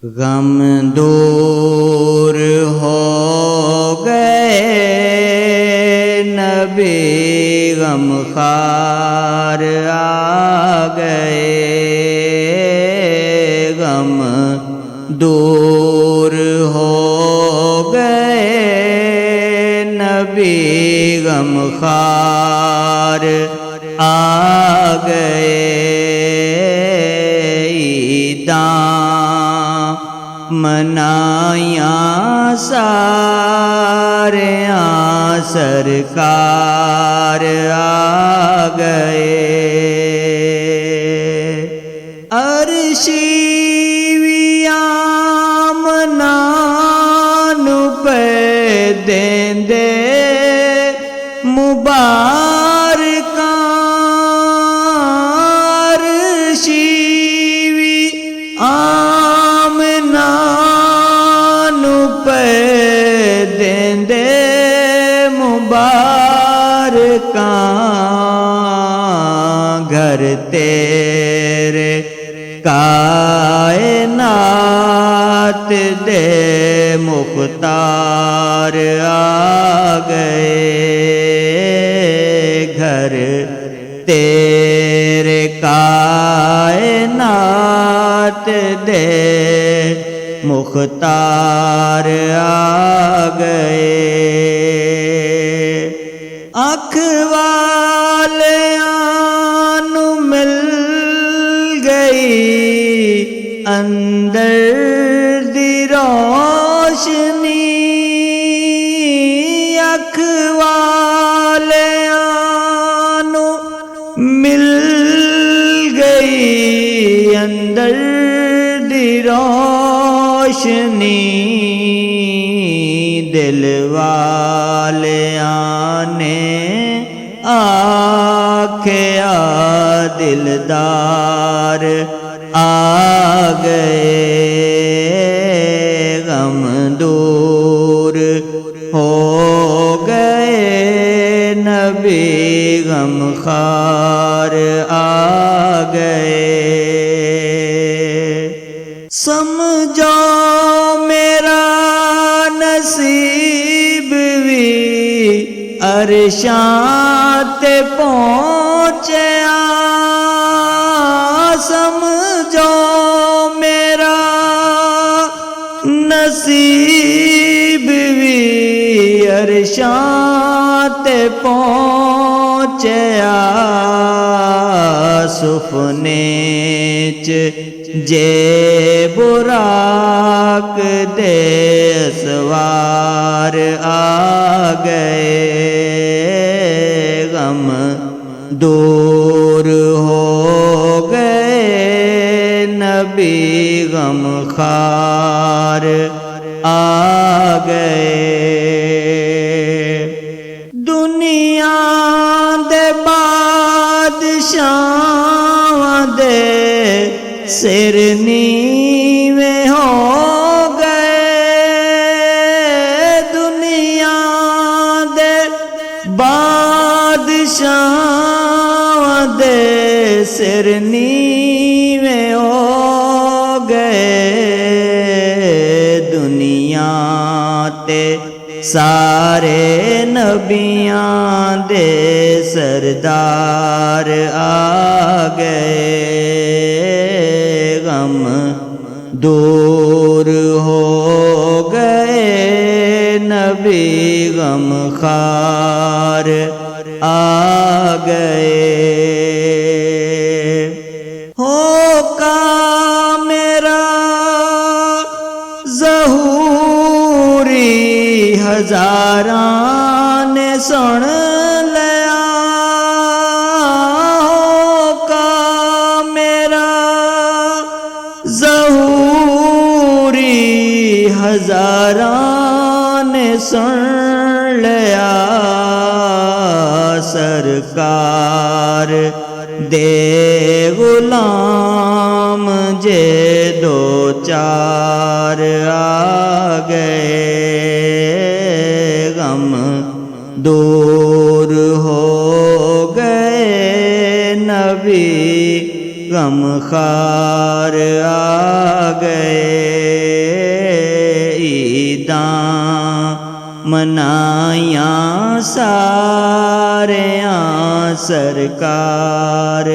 غم دور ہو گئے نبی غم خوار آ گئے، غم دور ہو گئے نبی غم خوار آ گئے، عیداں منائیاں ساریاں سرکار آ گئے، عرشی منانو پہ دیندے مبارکاں، عرشی منانو پہ دیندے مبارکاں، گھر تیرے کائنات دے مختار آ گئے، گھر تیرے کائنات دے مختار آ گئے، اکھ والیاں نو مل گئی اندر دی روشنی، اکھ والیاں نو مل گئی اندر دی روشنی، دل والیاں نے آکھیا دلدار آ گئے، غم دور ہو گئے نبی غم خوار آ گئے، سمجھو میرا نصیب بھی عرشاں تے پہنچیا، سمجھو میرا نصیب بھی عرشاں تے پہنچیا، سفنے چ جے براق دے سوار آ گئے، غم دور ہو گئے نبی غم خوار آ گئے، دنیا دے بادشاہاں دے سر نیویں ہو گئے، دنیا دے بادشاہاں دے سر نیویں ہو گئے، دنیا تے سارے نبیاں دے سردار آ گئے، غم دور ہو گئے نبی غم خوار آ گئے، ہوکا میرا ظہوری ہزاراں نے سن لیا، ہوکا میرا ظہوری ہزاراں نے سن لیا، سرکار دے غلام جے دو چار آ گئے، غم دور ہو گئے نبی غم خوار آ گئے۔ منائیاں ساریاں سرکار